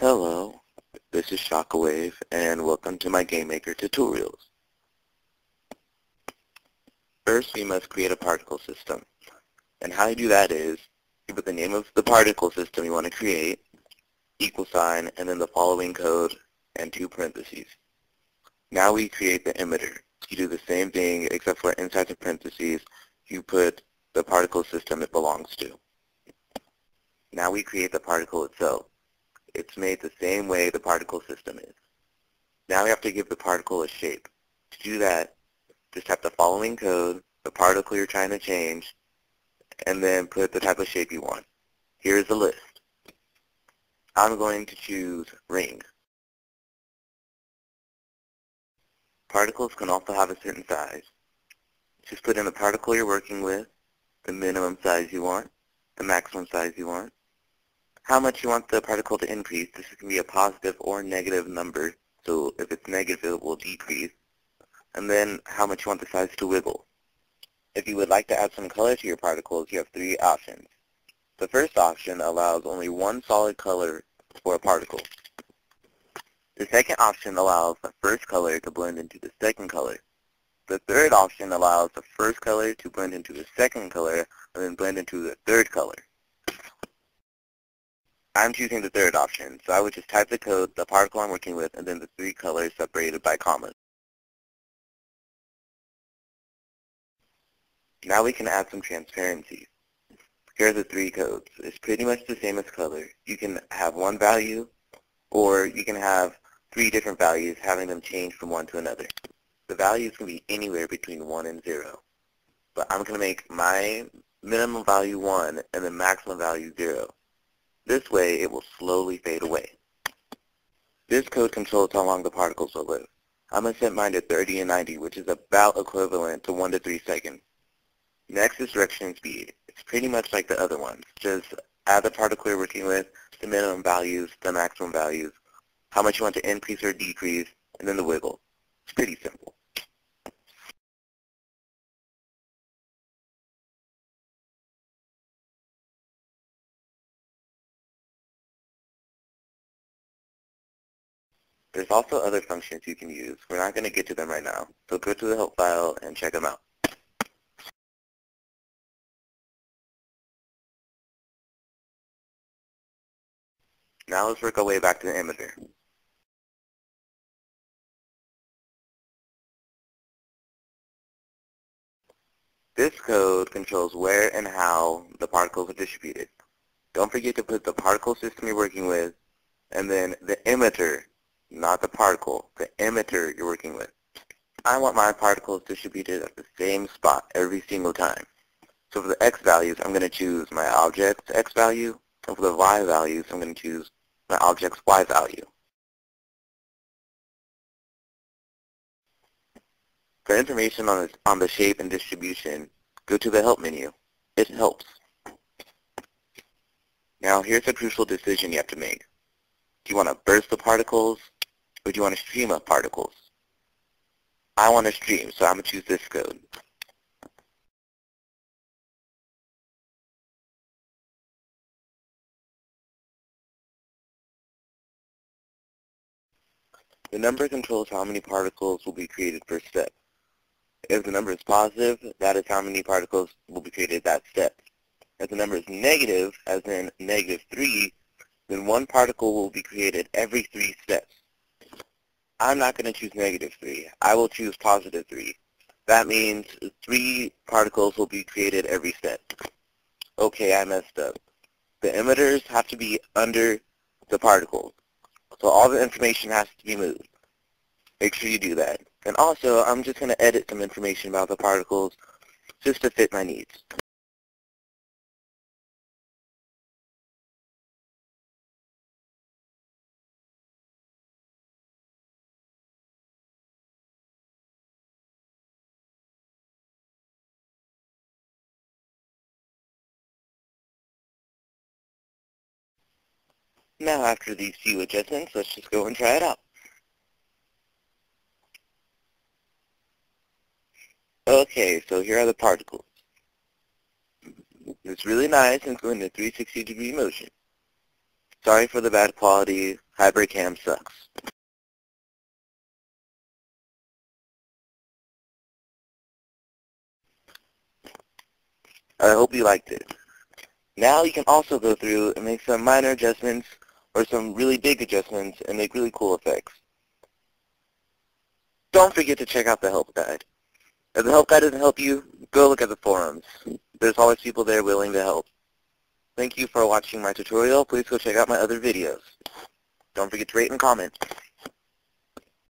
Hello, this is Shockwave, and welcome to my GameMaker tutorials. First, we must create a particle system. And how you do that is, you put the name of the particle system you want to create, equal sign, and then the following code, and 2 parentheses. Now we create the emitter. You do the same thing, except for inside the parentheses, you put the particle system it belongs to. Now we create the particle itself. It's made the same way the particle system is. Now we have to give the particle a shape. To do that, just type the following code, the particle you're trying to change, and then put the type of shape you want. Here's the list. I'm going to choose ring. Particles can also have a certain size. Just put in the particle you're working with, the minimum size you want, the maximum size you want, how much you want the particle to increase. This can be a positive or negative number, so if it's negative it will decrease, and then how much you want the size to wiggle. If you would like to add some color to your particles, you have 3 options. The first option allows only one solid color for a particle. The second option allows the first color to blend into the second color. The third option allows the first color to blend into the second color and then blend into the third color. I'm choosing the third option, so I would just type the code, the particle I'm working with, and then the 3 colors separated by commas. Now we can add some transparency. Here are the 3 codes. It's pretty much the same as color. You can have one value, or you can have 3 different values, having them change from one to another. The values can be anywhere between 1 and 0. But I'm going to make my minimum value 1 and the maximum value 0. This way, it will slowly fade away. This code controls how long the particles will live. I'm going to set mine to 30 and 90, which is about equivalent to 1 to 3 seconds. Next is direction and speed. It's pretty much like the other ones. Just add the particle you're working with, the minimum values, the maximum values, how much you want to increase or decrease, and then the wiggle. It's pretty simple. There's also other functions you can use. We're not going to get to them right now, so go to the help file and check them out. Now let's work our way back to the emitter. This code controls where and how the particles are distributed. Don't forget to put the particle system you're working with, and then the emitter, not the particle, the emitter you're working with. I want my particles distributed at the same spot every single time. So for the x values, I'm going to choose my object's x value, and for the y values, I'm going to choose my object's y value. For information on the shape and distribution, go to the Help menu. It helps. Now here's a crucial decision you have to make. Do you want to burst the particles, or do you want to stream up particles? I want to stream, so I'm going to choose this code. The number controls how many particles will be created per step. If the number is positive, that is how many particles will be created that step. If the number is negative, as in -3, then 1 particle will be created every 3 steps. I'm not going to choose -3. I will choose +3. That means 3 particles will be created every step. Okay, I messed up. The emitters have to be under the particles. So all the information has to be moved. Make sure you do that. And also, I'm just going to edit some information about the particles just to fit my needs. Now after these few adjustments, let's just go and try it out. Okay, so here are the particles. It's really nice and it's going in a 360-degree motion. Sorry for the bad quality. Hypercam sucks. I hope you liked it. Now you can also go through and make some minor adjustments or some really big adjustments and make really cool effects. Don't forget to check out the help guide. If the help guide doesn't help you, go look at the forums. There's always people there willing to help. Thank you for watching my tutorial. Please go check out my other videos. Don't forget to rate and comment.